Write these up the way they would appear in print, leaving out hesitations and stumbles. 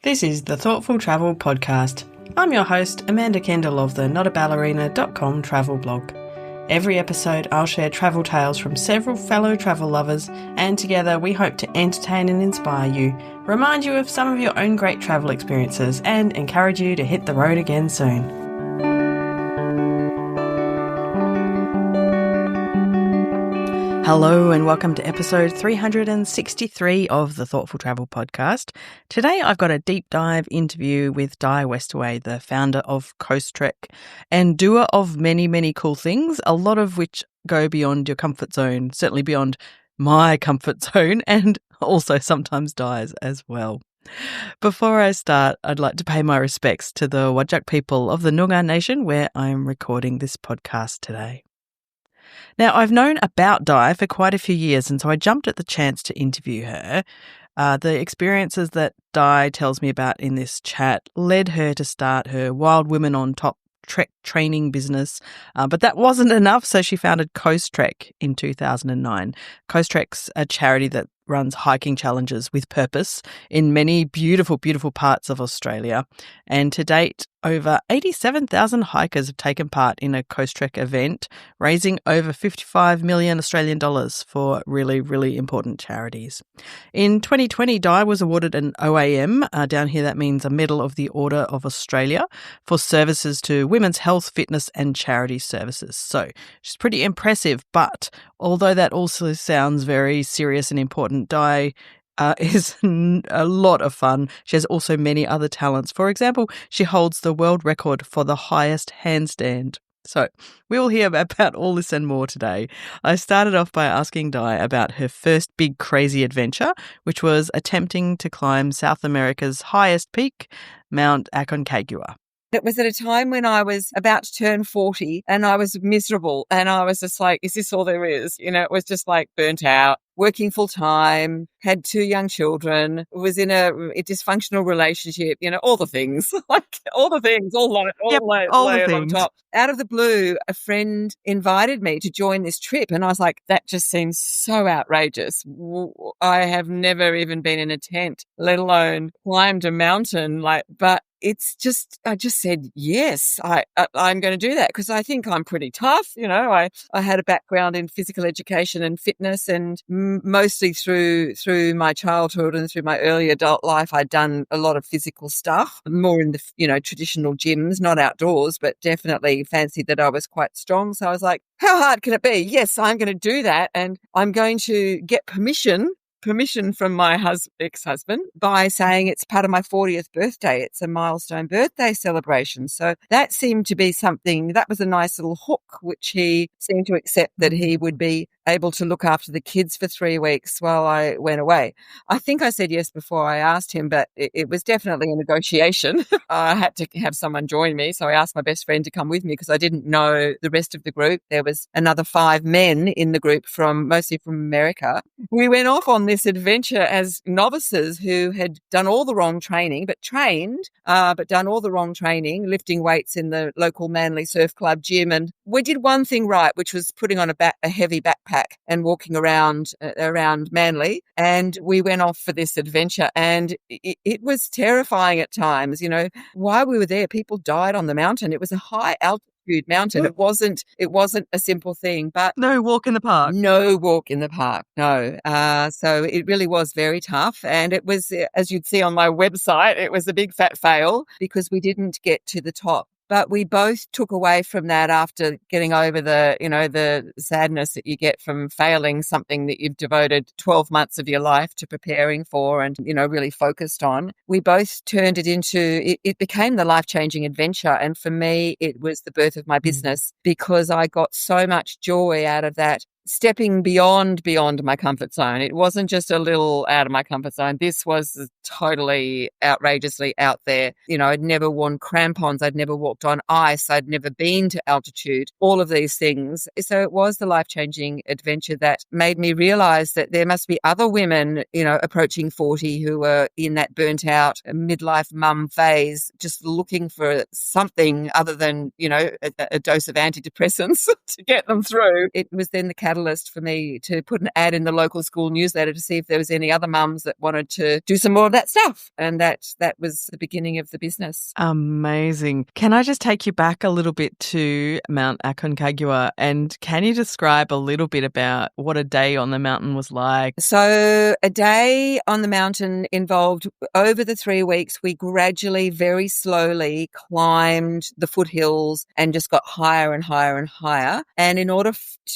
This is the Thoughtful Travel Podcast. I'm your host, Amanda Kendall of the notaballerina.com travel blog. Every episode, I'll share travel tales from several fellow travel lovers, and together we hope to entertain and inspire you, remind you of some of your own great travel experiences, and encourage you to hit the road again soon. Hello and welcome to episode 363 of the Thoughtful Travel Podcast. Today I've got a deep dive interview with Di Westaway, the founder of Coastrek and doer of many, many cool things, a lot of which go beyond your comfort zone, certainly beyond my comfort zone, and also sometimes Di's as well. Before I start, I'd like to pay my respects to the Whadjuk people of the Noongar Nation where I'm recording this podcast today. Now, I've known about Di for quite a few years, and so I jumped at the chance to interview her. The experiences that Di tells me about in this chat led her to start her Wild Women on Top trek training business, but that wasn't enough, so she founded Coastrek in 2009. Coastrek's a charity that runs hiking challenges with purpose in many beautiful, beautiful parts of Australia. And to date, over 87,000 hikers have taken part in a Coastrek event, raising over 55 million Australian dollars for really, really important charities. In 2020, Di was awarded an OAM, down here that means a Medal of the Order of Australia, for services to women's health, fitness and charity services. So she's pretty impressive, but although that also sounds very serious and important, Di is a lot of fun. She has also many other talents. For example, she holds the world record for the highest handstand. So we will hear about all this and more today. I started off by asking Di about her first big crazy adventure, which was attempting to climb South America's highest peak, Mount Aconcagua. It was at a time when I was about to turn 40 and I was miserable and I was just like, is this all there is? You know, it was just like burnt out, working full time, had 2 young children, was in a dysfunctional relationship, you know, all the things, like all the things, all layered on top. Out of the blue, a friend invited me to join this trip and I was like, that just seems so outrageous. I have never even been in a tent, let alone climbed a mountain, but it's just, I just said, yes, I'm going to do that because I think I'm pretty tough. You know, I had a background in physical education and fitness and mostly through my childhood and through my early adult life, I'd done a lot of physical stuff, more in the, traditional gyms, not outdoors, but definitely fancied that I was quite strong. So I was like, how hard can it be? Yes, I'm going to do that. And I'm going to get permission from my ex-husband by saying it's part of my 40th birthday. It's a milestone birthday celebration. So that seemed to be something, that was a nice little hook, which he seemed to accept that he would be able to look after the kids for 3 weeks while I went away. I think I said yes before I asked him, but it was definitely a negotiation. I had to have someone join me. So I asked my best friend to come with me because I didn't know the rest of the group. There was another 5 men in the group mostly from America. We went off on this adventure as novices who had done all the wrong training, but done all the wrong training, lifting weights in the local Manly Surf Club gym. And we did one thing right, which was putting on a heavy backpack and walking around Manly. And we went off for this adventure and it was terrifying at times. You know, while we were there, people died on the mountain. It was a high altitude mountain. It wasn't a simple thing, but No walk in the park. No walk in the park. No. So it really was very tough. And it was, as you'd see on my website, it was a big fat fail because we didn't get to the top. But we both took away from that after getting over the sadness that you get from failing something that you've devoted 12 months of your life to preparing for and, really focused on. We both turned it into, it became the life-changing adventure. And for me, it was the birth of my business because I got so much joy out of that. Stepping beyond my comfort zone. It wasn't just a little out of my comfort zone. This was totally outrageously out there. I'd never worn crampons. I'd never walked on ice. I'd never been to altitude, all of these things. So it was the life-changing adventure that made me realize that there must be other women, approaching 40 who were in that burnt out midlife mum phase, just looking for something other than, a dose of antidepressants to get them through. It was then the catalyst for me to put an ad in the local school newsletter to see if there was any other mums that wanted to do some more of that stuff. And that was the beginning of the business. Amazing. Can I just take you back a little bit to Mount Aconcagua, and can you describe a little bit about what a day on the mountain was like? So a day on the mountain involved, over the 3 weeks, we gradually, very slowly climbed the foothills and just got higher and higher and higher. And in order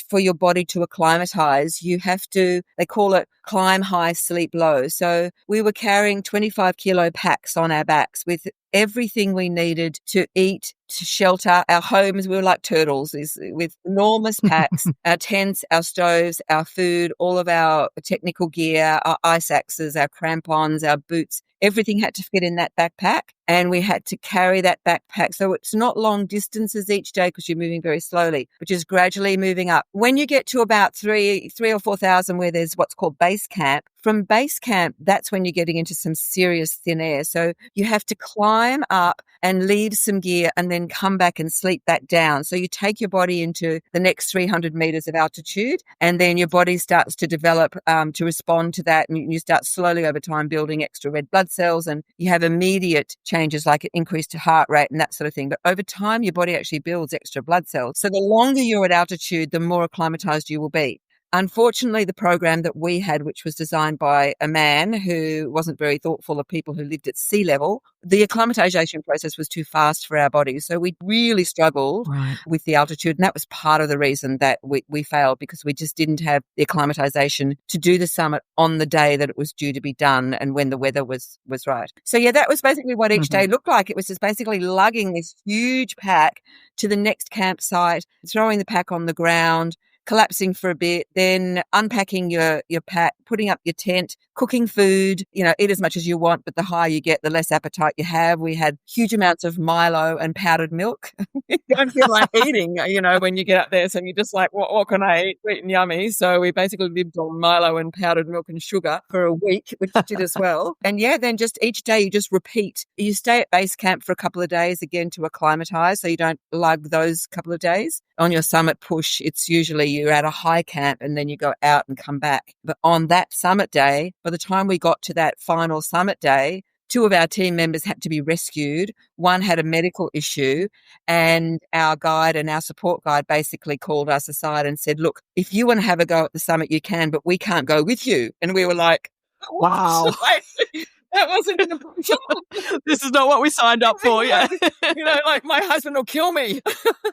for your body to acclimatize, you have to, they call it climb high, sleep low. So we were carrying 25-kilo packs on our backs with everything we needed to eat, to shelter. Our homes, we were like turtles, with enormous packs, our tents, our stoves, our food, all of our technical gear, our ice axes, our crampons, our boots. Everything had to fit in that backpack, and we had to carry that backpack. So it's not long distances each day because you're moving very slowly, but just gradually moving up. When you get to about 3 or 4,000, where there's what's called base camp, from base camp, that's when you're getting into some serious thin air. So you have to climb up and leave some gear and then come back and sleep back down. So you take your body into the next 300 meters of altitude, and then your body starts to develop to respond to that. And you start slowly over time building extra red blood cells, and you have immediate changes like an increased heart rate and that sort of thing. But over time, your body actually builds extra blood cells. So the longer you're at altitude, the more acclimatized you will be. Unfortunately, the program that we had, which was designed by a man who wasn't very thoughtful of people who lived at sea level, the acclimatization process was too fast for our bodies. So we really struggled with the altitude. And that was part of the reason that we failed, because we just didn't have the acclimatization to do the summit on the day that it was due to be done and when the weather was right. So yeah, that was basically what each day looked like. It was just basically lugging this huge pack to the next campsite, throwing the pack on the ground, collapsing for a bit, then unpacking your pack, putting up your tent, cooking food, eat as much as you want, but the higher you get, the less appetite you have. We had huge amounts of Milo and powdered milk. You don't feel like eating, when you get up there. So you're just like, what can I eat? Sweet and yummy. So we basically lived on Milo and powdered milk and sugar for a week, which did as well. And yeah, then just each day you just repeat. You stay at base camp for a couple of days again to acclimatize, so you don't lug those couple of days. On your summit push, it's usually you're at a high camp and then you go out and come back. But on that summit day, by the time we got to that final summit day, 2 of our team members had to be rescued. One had a medical issue, and our guide and our support guide basically called us aside and said, look, if you want to have a go at the summit, you can, but we can't go with you. And we were like, wow. That wasn't in the This is not what we signed up for, yeah. Like my husband will kill me.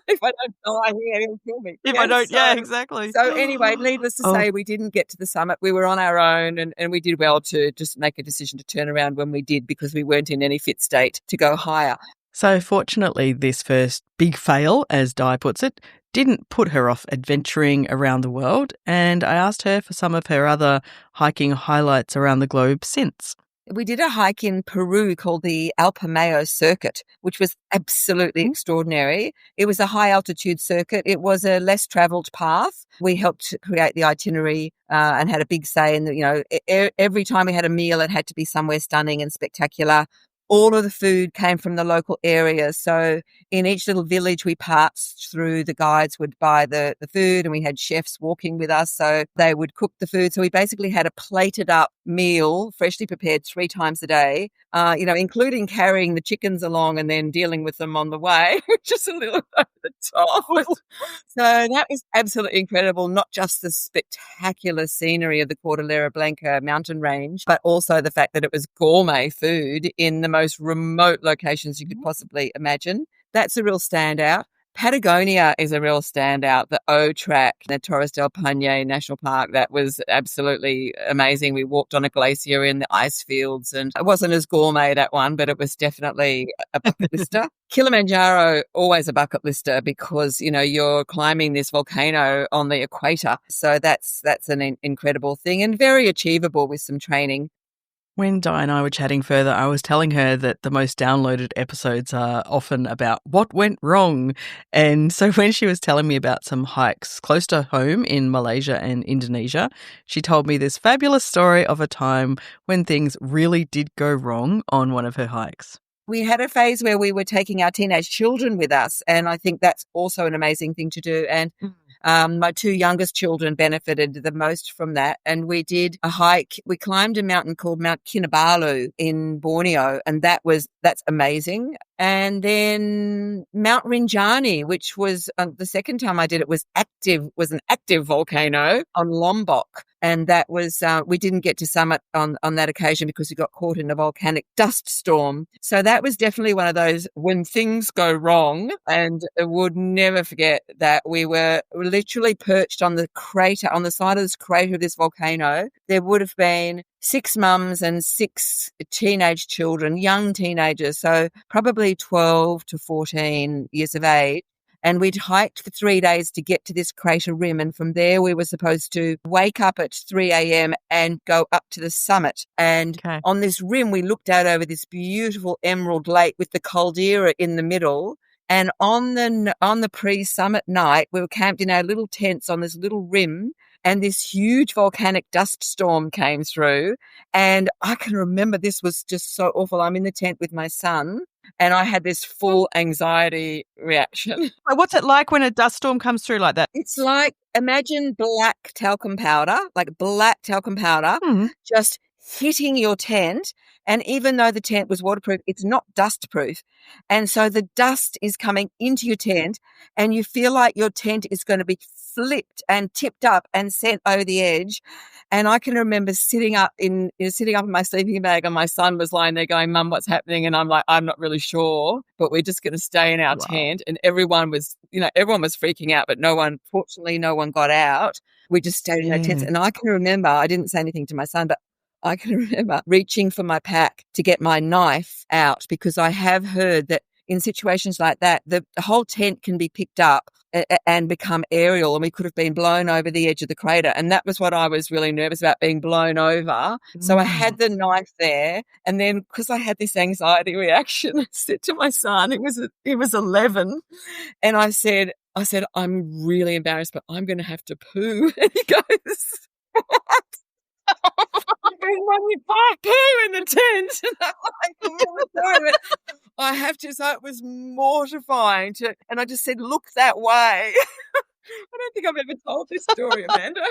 If I don't die here, he'll kill me. If I don't, exactly. So anyway, needless to say, we didn't get to the summit. We were on our own, and we did well to just make a decision to turn around when we did, because we weren't in any fit state to go higher. So fortunately, this first big fail, as Di puts it, didn't put her off adventuring around the world, and I asked her for some of her other hiking highlights around the globe since. We did a hike in Peru called the Alpamayo Circuit, which was absolutely extraordinary. It was a high altitude circuit. It was a less traveled path. We helped create the itinerary and had a big say in every time we had a meal, it had to be somewhere stunning and spectacular. All of the food came from the local area. So in each little village we passed through, the guides would buy the food, and we had chefs walking with us. So they would cook the food. So we basically had a plated up meal, freshly prepared 3 times a day, including carrying the chickens along and then dealing with them on the way, which is a little over the top. So that was absolutely incredible. Not just the spectacular scenery of the Cordillera Blanca mountain range, but also the fact that it was gourmet food in the most remote locations you could possibly imagine. That's a real standout. Patagonia is a real standout. The O track, the Torres del Paine National Park, that was absolutely amazing. We walked on a glacier in the ice fields, and it wasn't as gourmet, that one, but it was definitely a bucket lister. Kilimanjaro, always a bucket lister, because, you're climbing this volcano on the equator. So that's an incredible thing, and very achievable with some training. When Di and I were chatting further, I was telling her that the most downloaded episodes are often about what went wrong. And so when she was telling me about some hikes close to home in Malaysia and Indonesia, she told me this fabulous story of a time when things really did go wrong on one of her hikes. We had a phase where we were taking our teenage children with us, and I think that's also an amazing thing to do. And My two youngest children benefited the most from that. And we did a hike. We climbed a mountain called Mount Kinabalu in Borneo, and that's amazing. And then Mount Rinjani, which was the second time I did it, was an active volcano on Lombok. And that was, we didn't get to summit on that occasion because we got caught in a volcanic dust storm. So that was definitely one of those when things go wrong. And I would never forget that we were literally perched on the crater, on the side of this crater of this volcano. There would have been 6 mums and 6 teenage children, young teenagers, so probably 12 to 14 years of age. And we'd hiked for 3 days to get to this crater rim. And from there, we were supposed to wake up at 3 a.m. and go up to the summit. And on this rim, we looked out over this beautiful emerald lake with the caldera in the middle. And on the pre-summit night, we were camped in our little tents on this little rim, and this huge volcanic dust storm came through. And I can remember this was just so awful. I'm in the tent with my son, and I had this full anxiety reaction. What's it like when a dust storm comes through like that? It's like, imagine black talcum powder, just hitting your tent. And even though the tent was waterproof, it's not dust proof. And so the dust is coming into your tent, and you feel like your tent is going to be flipped and tipped up and sent over the edge. And I can remember sitting up in my sleeping bag, and my son was lying there going, "Mum, what's happening?" And I'm like, "I'm not really sure, but we're just going to stay in our tent." And everyone was freaking out, but fortunately, no one got out. We just stayed in our tents. And I can remember, I didn't say anything to my son, but I can remember reaching for my pack to get my knife out, because I have heard that in situations like that, the whole tent can be picked up and become aerial, and we could have been blown over the edge of the crater. And that was what I was really nervous about, being blown over. So I had the knife there. And then because I had this anxiety reaction, I said to my son, he was 11, and I said, "I'm really embarrassed, but I'm going to have to poo." And he goes, "What?" Poo in the tent. And I'm like, "Oh, sorry, but I have to." So it was mortifying and I just said, "Look that way." I don't think I've ever told this story, Amanda.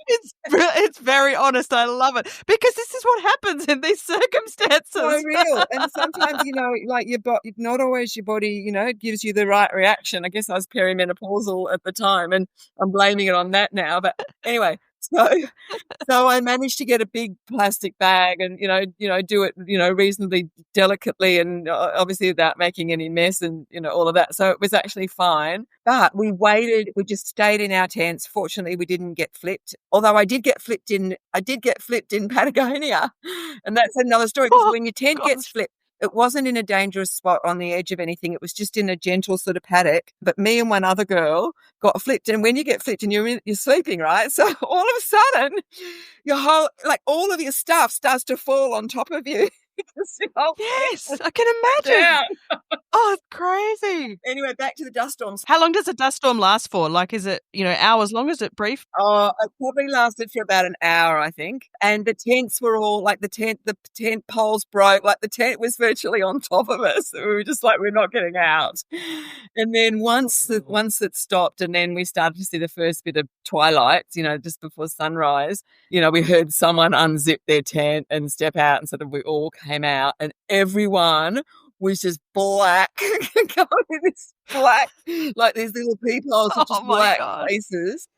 It's very honest. I love it, because this is what happens in these circumstances. So real. And sometimes, like not always your body, gives you the right reaction. I guess I was perimenopausal at the time, and I'm blaming it on that now. But anyway, so I managed to get a big plastic bag and, do it, reasonably delicately, and obviously without making any mess and, all of that. So it was actually fine. But we just stayed in our tents. Fortunately, we didn't get flipped. Although I did get flipped in Patagonia. And that's another story, because when your tent gets flipped, it wasn't in a dangerous spot on the edge of anything. It was just in a gentle sort of paddock. But me and one other girl got flipped. And when you get flipped and you're sleeping, right? So all of a sudden, all of your stuff starts to fall on top of you. Yes, I can imagine. Oh, it's crazy. Anyway, back to the dust storms. How long does a dust storm last for? Like, is it, hours long? Is it brief? Oh, it probably lasted for about an hour, I think. And the tents were all the tent poles broke. Like, the tent was virtually on top of us. We were just like, we're not getting out. And then once it stopped, and then we started to see the first bit of twilight, just before sunrise, we heard someone unzip their tent and step out, and sort of we all came out, and everyone was just black, this black, like these little peepholes with just black faces.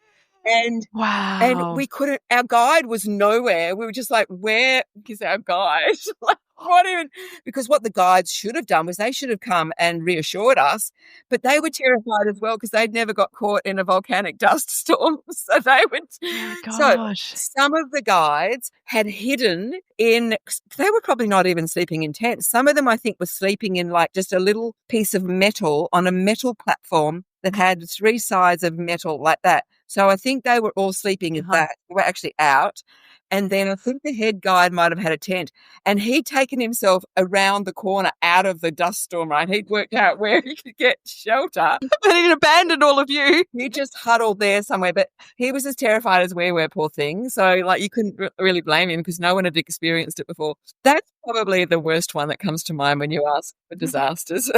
And wow. And we couldn't, our guide was nowhere. We were just like, where is our guide? Like, what even? Because what the guides should have done was they should have come and reassured us, but they were terrified as well because they'd never got caught in a volcanic dust storm. So they would. Oh, gosh. So some of the guides had hidden in, they were probably not even sleeping in tents. Some of them, I think, were sleeping in like just a little piece of metal on a metal platform that had 3 sides of metal like that. So I think they were all sleeping in that. They were actually out. And then I think the head guide might have had a tent, and he'd taken himself around the corner out of the dust storm, right? He'd worked out where he could get shelter. But he'd abandoned all of you. He just huddled there somewhere, but he was as terrified as we were, poor thing. So, like, you couldn't really blame him because no one had experienced it before. That's probably the worst one that comes to mind when you ask for disasters.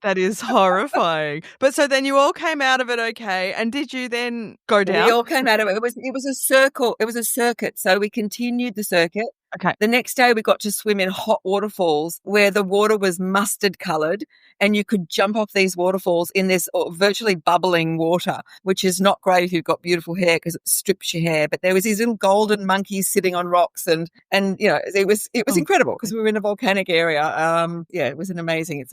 That is horrifying. But so then you all came out of it okay, and did you then go down? We all came out of it. It was a circle. It was a circuit. So we continued the circuit. Okay. The next day we got to swim in hot waterfalls where the water was mustard coloured, and you could jump off these waterfalls in this virtually bubbling water, which is not great if you've got beautiful hair because it strips your hair. But there was these little golden monkeys sitting on rocks, and you know, it was incredible because we were in a volcanic area. Yeah, it's an amazing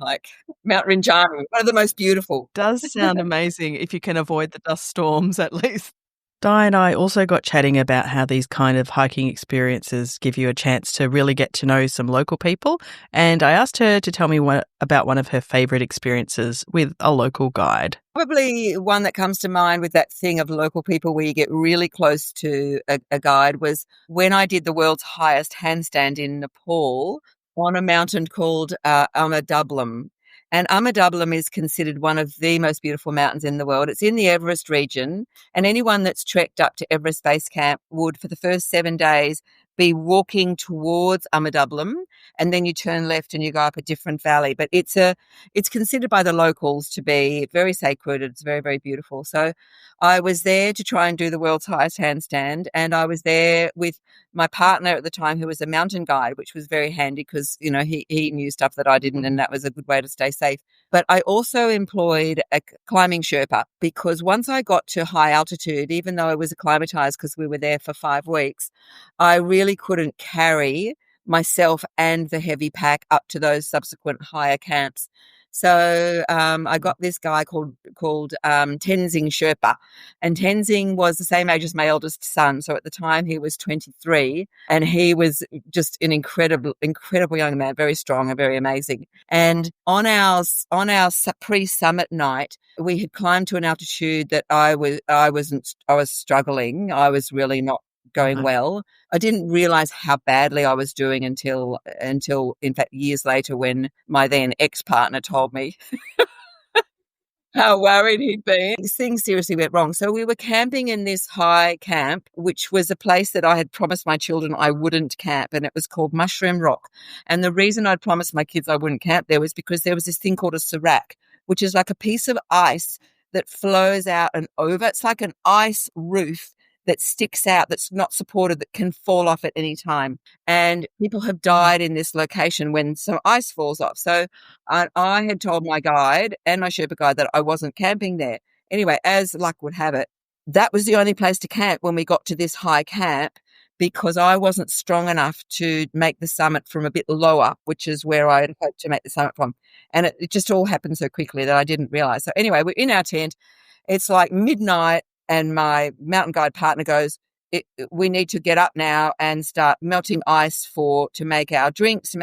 hike. Mount Rinjani, one of the most beautiful. Does sound amazing if you can avoid the dust storms at least. Di and I also got chatting about how these kind of hiking experiences give you a chance to really get to know some local people, and I asked her to tell me about one of her favourite experiences with a local guide. Probably one that comes to mind with that thing of local people where you get really close to a guide was when I did the world's highest handstand in Nepal on a mountain called Amadablam. And Amadablam is considered one of the most beautiful mountains in the world. It's in the Everest region, and anyone that's trekked up to Everest Base Camp would, for the first 7 days, be walking towards Amadablam, and then you turn left and you go up a different valley. But it's considered by the locals to be very sacred. It's very, very beautiful. So I was there to try and do the world's highest handstand, and I was there with my partner at the time, who was a mountain guide, which was very handy because, you know, he knew stuff that I didn't, and that was a good way to stay safe. But I also employed a climbing Sherpa because once I got to high altitude, even though I was acclimatized because we were there for 5 weeks, I really couldn't carry myself and the heavy pack up to those subsequent higher camps. So I got this guy called Tenzing Sherpa, and Tenzing was the same age as my eldest son. So at the time he was 23, and he was just an incredible young man, very strong and very amazing. And on our pre-summit night, we had climbed to an altitude that I was struggling. I was really not going well. I didn't realize how badly I was doing until in fact years later, when my then ex-partner told me how worried he'd been. Things seriously went wrong. So we were camping in this high camp, which was a place that I had promised my children I wouldn't camp, and it was called Mushroom Rock. And the reason I'd promised my kids I wouldn't camp there was because there was this thing called a serac, which is like a piece of ice that flows out and over. It's like an ice roof that sticks out, that's not supported, that can fall off at any time. And people have died in this location when some ice falls off. So I had told my guide and my Sherpa guide that I wasn't camping there. Anyway, as luck would have it, that was the only place to camp when we got to this high camp, because I wasn't strong enough to make the summit from a bit lower, which is where I had hoped to make the summit from. And it just all happened so quickly that I didn't realize. So anyway, we're in our tent. It's like midnight, and my mountain guide partner goes, we need to get up now and start melting ice to make our hot drinks.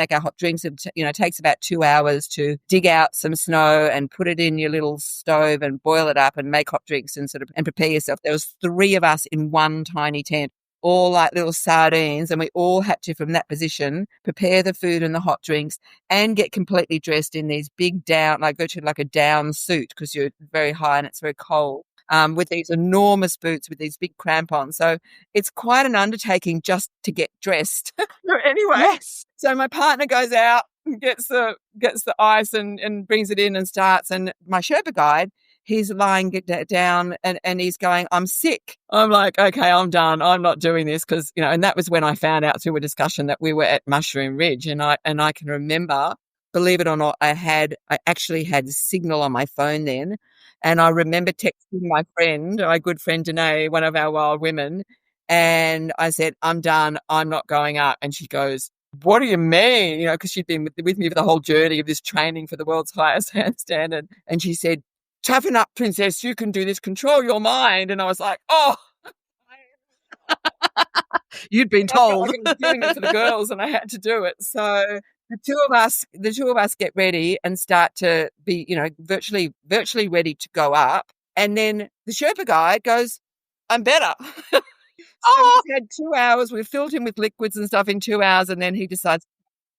It takes about 2 hours to dig out some snow and put it in your little stove and boil it up and make hot drinks and prepare yourself. There was 3 of us in one tiny tent, all like little sardines, and we all had to, from that position, prepare the food and the hot drinks and get completely dressed in these big down, like virtually like a down suit because you're very high and it's very cold. With these enormous boots with these big crampons. So it's quite an undertaking just to get dressed. Anyway, yes. So my partner goes out and gets the ice and brings it in and starts. And my Sherpa guide, he's lying down and he's going, I'm sick. I'm like, okay, I'm done. I'm not doing this because, and that was when I found out through a discussion that we were at Mushroom Ridge. And I can remember, believe it or not, I actually had signal on my phone then. And I remember texting my good friend Danae, one of our wild women, and I said, I'm done. I'm not going up. And she goes, what do you mean? Because she'd been with me for the whole journey of this training for the world's highest handstand. And she said, toughen up, princess. You can do this. Control your mind. And I was like, oh. You'd been told. I was doing it for the girls and I had to do it. So the two of us get ready and start to be, virtually ready to go up. And then the Sherpa guide goes, I'm better. So Oh, we had 2 hours. We filled him with liquids and stuff in 2 hours, and then he decides.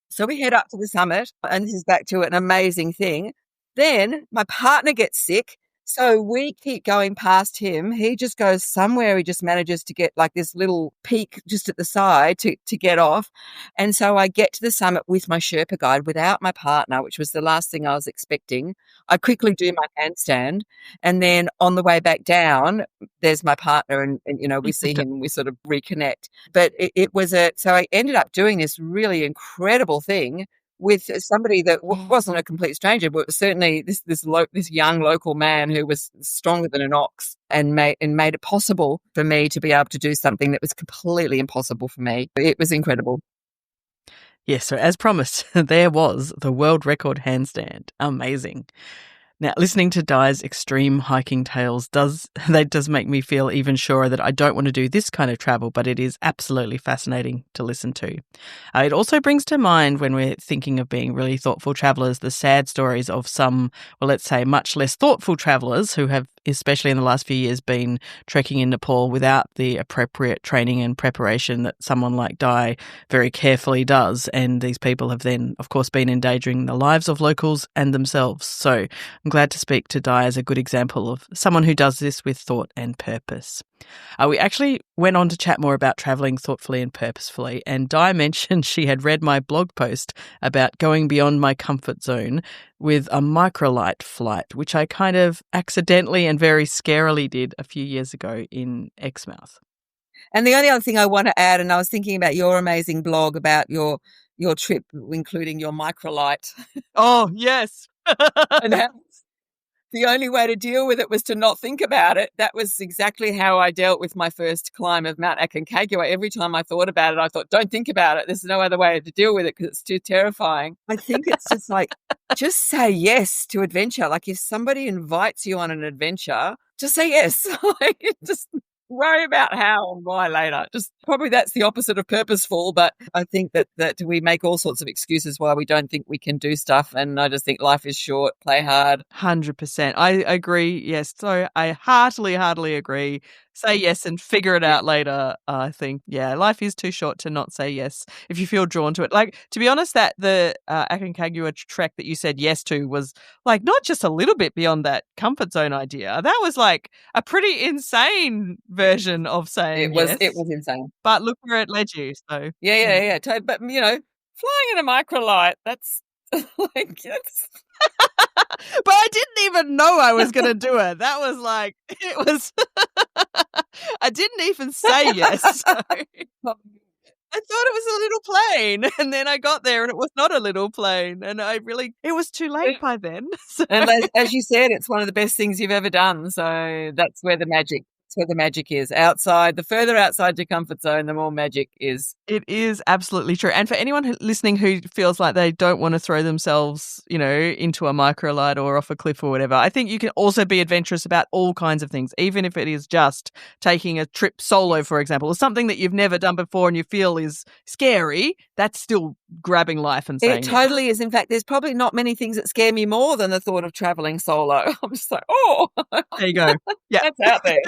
So we head up to the summit, and this is back to an amazing thing. Then my partner gets sick. So we keep going past him. He just goes somewhere. He just manages to get like this little peak just at the side to get off. And so I get to the summit with my Sherpa guide without my partner, which was the last thing I was expecting. I quickly do my handstand. And then on the way back down, there's my partner, and we see him and we sort of reconnect. But it was so I ended up doing this really incredible thing with somebody that wasn't a complete stranger, but was certainly this young local man who was stronger than an ox, and made it possible for me to be able to do something that was completely impossible for me. It was incredible. Yes, so as promised, there was the world record handstand. Amazing. Now, listening to Di's extreme hiking tales does make me feel even surer that I don't want to do this kind of travel, but it is absolutely fascinating to listen to. It also brings to mind, when we're thinking of being really thoughtful travellers, the sad stories of some, well, let's say, much less thoughtful travellers who have, especially in the last few years, been trekking in Nepal without the appropriate training and preparation that someone like Di very carefully does. And these people have then, of course, been endangering the lives of locals and themselves. So I'm glad to speak to Di as a good example of someone who does this with thought and purpose. We actually went on to chat more about travelling thoughtfully and purposefully, and Di mentioned she had read my blog post about going beyond my comfort zone with a microlight flight, which I kind of accidentally and very scarily did a few years ago in Exmouth. And the only other thing I want to add, and I was thinking about your amazing blog about your trip, including your microlight. Oh, yes. And how the only way to deal with it was to not think about it. That was exactly how I dealt with my first climb of Mount Aconcagua. Every time I thought about it, I thought, don't think about it. There's no other way to deal with it because it's too terrifying. I think it's just like, just say yes to adventure. Like if somebody invites you on an adventure, just say yes. Like, just worry about how and why later. Just probably that's the opposite of purposeful, but I think that we make all sorts of excuses why we don't think we can do stuff. And I just think life is short, play hard. 100%. I agree. Yes. So I heartily agree. Say yes and figure it out later. I think, yeah, life is too short to not say yes if you feel drawn to it. Like, to be honest, that the Aconcagua trek that you said yes to was like not just a little bit beyond that comfort zone idea. That was like a pretty insane version of saying yes. It was insane. But look where it led you. So yeah. But flying in a microlight, that's like that's. But I didn't even know I was going to do it. That was like, it was, I didn't even say yes. So I thought it was a little plane, and then I got there and it was not a little plane, and it was too late by then. So. And as you said, it's one of the best things you've ever done. So that's where the magic is. Outside, the further outside your comfort zone, the more magic is. It is absolutely true. And for anyone listening who feels like they don't want to throw themselves, into a microlight or off a cliff or whatever, I think you can also be adventurous about all kinds of things, even if it is just taking a trip solo, for example, or something that you've never done before and you feel is scary. That's still grabbing life and saying it totally is. In fact, there's probably not many things that scare me more than the thought of traveling solo. I'm just like, oh, there you go. Yeah, that's out there.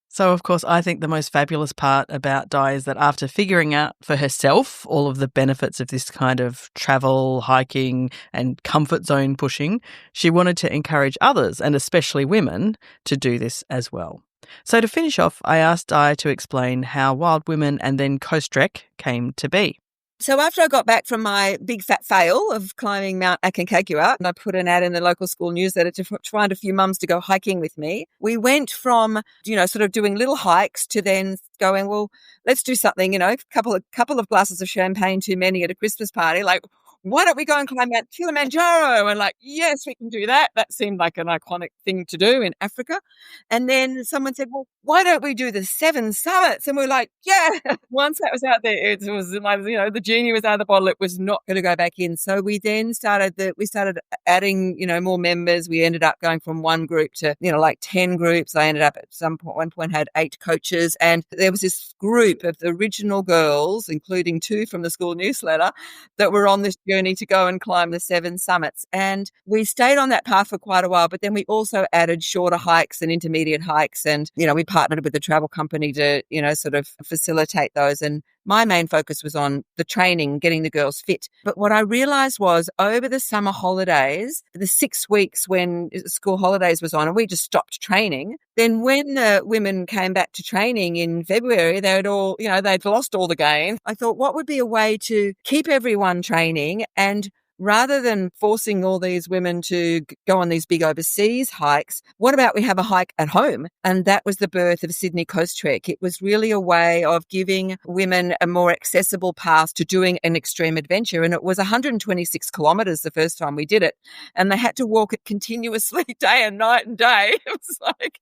So, of course, I think the most fabulous part about Di is that after figuring out for herself all of the benefits of this kind of travel, hiking and comfort zone pushing, she wanted to encourage others, and especially women, to do this as well. So to finish off, I asked Di to explain how Wild Women and then Coastrek came to be. So after I got back from my big fat fail of climbing Mount Aconcagua, and I put an ad in the local school newsletter to find a few mums to go hiking with me, we went from, sort of doing little hikes to then going, well, let's do something, a couple of glasses of champagne too many at a Christmas party, like, why don't we go and climb Mount Kilimanjaro? And like, yes, we can do that. That seemed like an iconic thing to do in Africa. And then someone said, well, why don't we do the 7 summits? And we're like, yeah, once that was out there, it was like, the genie was out of the bottle. It was not going to go back in. So we then started adding, more members. We ended up going from one group to, like 10 groups. I ended up at one point had 8 coaches. And there was this group of the original girls, including 2 from the school newsletter, that were on this journey journey to go and climb the 7 summits. And we stayed on that path for quite a while, but then we also added shorter hikes and intermediate hikes. And, we partnered with the travel company to, sort of facilitate those. And my main focus was on the training, getting the girls fit. But what I realized was over the summer holidays, the 6 weeks when school holidays was on and we just stopped training, then when the women came back to training in February, they had all, they'd lost all the gain. I thought, what would be a way to keep everyone training, and rather than forcing all these women to go on these big overseas hikes, what about we have a hike at home? And that was the birth of Sydney Coastrek. It was really a way of giving women a more accessible path to doing an extreme adventure. And it was 126 kilometres the first time we did it. And they had to walk it continuously day and night and day. It was like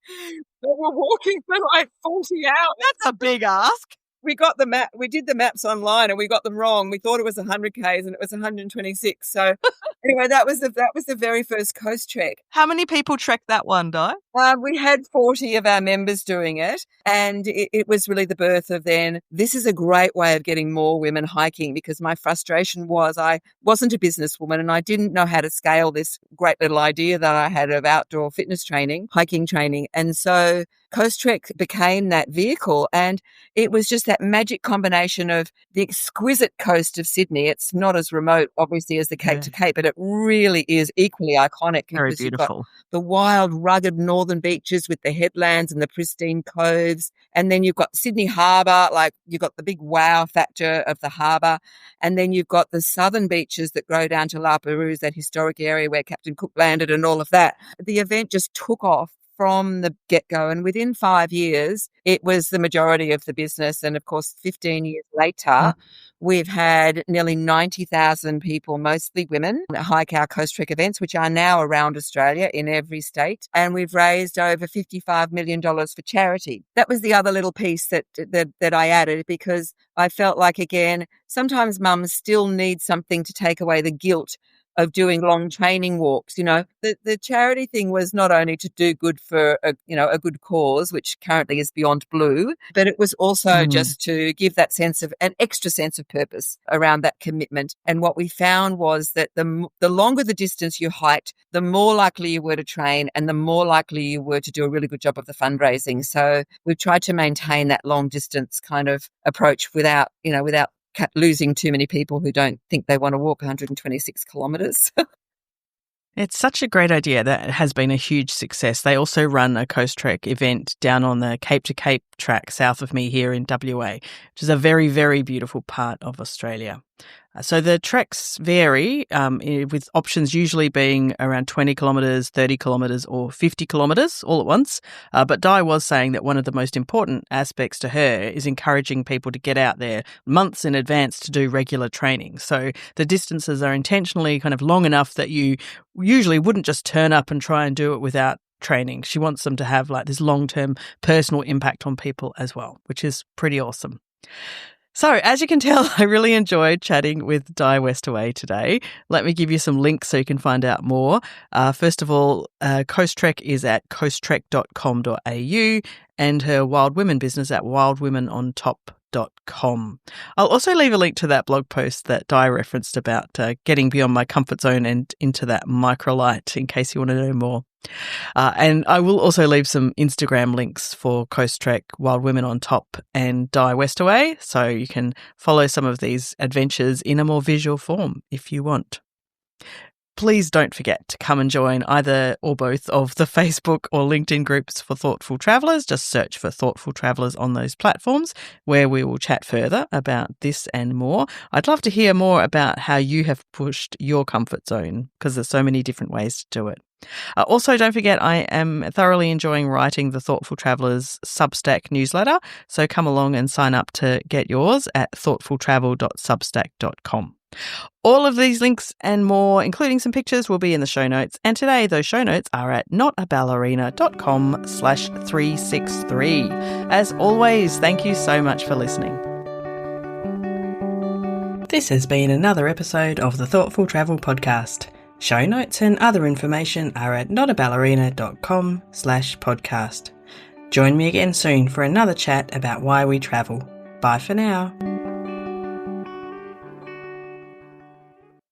they were walking for like 40 hours. That's a big ask. We got the map. We did the maps online, and we got them wrong. We thought it was 100 k's, and it was 126. So, anyway, that was the very first coast trek. How many people trekked that one, Di? We had 40 of our members doing it, and it was really the birth of then. This is a great way of getting more women hiking, because my frustration was I wasn't a businesswoman, and I didn't know how to scale this great little idea that I had of outdoor fitness training, hiking training, and so Coastrek became that vehicle, and it was just that magic combination of the exquisite coast of Sydney. It's not as remote, obviously, as the Cape to Cape, but it really is equally iconic. Very beautiful. The wild, rugged northern beaches with the headlands and the pristine coves. And then you've got Sydney Harbour, like you've got the big wow factor of the harbour. And then you've got the southern beaches that go down to La Perouse, that historic area where Captain Cook landed and all of that. The event just took off from the get-go, and within 5 years, it was the majority of the business. And of course, 15 years later, we've had nearly 90,000 people, mostly women, hike our Coastrek events, which are now around Australia in every state. And we've raised over $55 million for charity. That was the other little piece that I added, because I felt like, again, sometimes mums still need something to take away the guilt of doing long training walks. The charity thing was not only to do good for a good cause, which currently is Beyond Blue, but it was also just to give that an extra sense of purpose around that commitment. And what we found was that the longer the distance you hiked, the more likely you were to train, and the more likely you were to do a really good job of the fundraising. So we've tried to maintain that long distance kind of approach without losing too many people who don't think they want to walk 126 kilometres. It's such a great idea. That has been a huge success. They also run a Coastrek event down on the Cape to Cape track south of me here in WA, which is a very, very beautiful part of Australia. So the treks vary, with options usually being around 20 kilometres, 30 kilometres or 50 kilometres all at once. But Di was saying that one of the most important aspects to her is encouraging people to get out there months in advance to do regular training. So the distances are intentionally kind of long enough that you usually wouldn't just turn up and try and do it without training. She wants them to have like this long-term personal impact on people as well, which is pretty awesome. So, as you can tell, I really enjoyed chatting with Di Westaway today. Let me give you some links so you can find out more. First of all, Coastrek is at coastrek.com.au, and her Wild Women business at wildwomenontop.com. I'll also leave a link to that blog post that Di referenced about getting beyond my comfort zone and into that microlight, in case you want to know more. And I will also leave some Instagram links for Coastrek, Wild Women on Top, and Di Westaway, so you can follow some of these adventures in a more visual form if you want. Please don't forget to come and join either or both of the Facebook or LinkedIn groups for Thoughtful Travellers. Just search for Thoughtful Travellers on those platforms, where we will chat further about this and more. I'd love to hear more about how you have pushed your comfort zone, because there's so many different ways to do it. Also, don't forget, I am thoroughly enjoying writing the Thoughtful Travellers Substack newsletter, so come along and sign up to get yours at thoughtfultravel.substack.com. All of these links and more, including some pictures, will be in the show notes. And today, those show notes are at notaballerina.com/363. As always, thank you so much for listening. This has been another episode of the Thoughtful Travel Podcast. Show notes and other information are at notaballerina.com/podcast. Join me again soon for another chat about why we travel. Bye for now.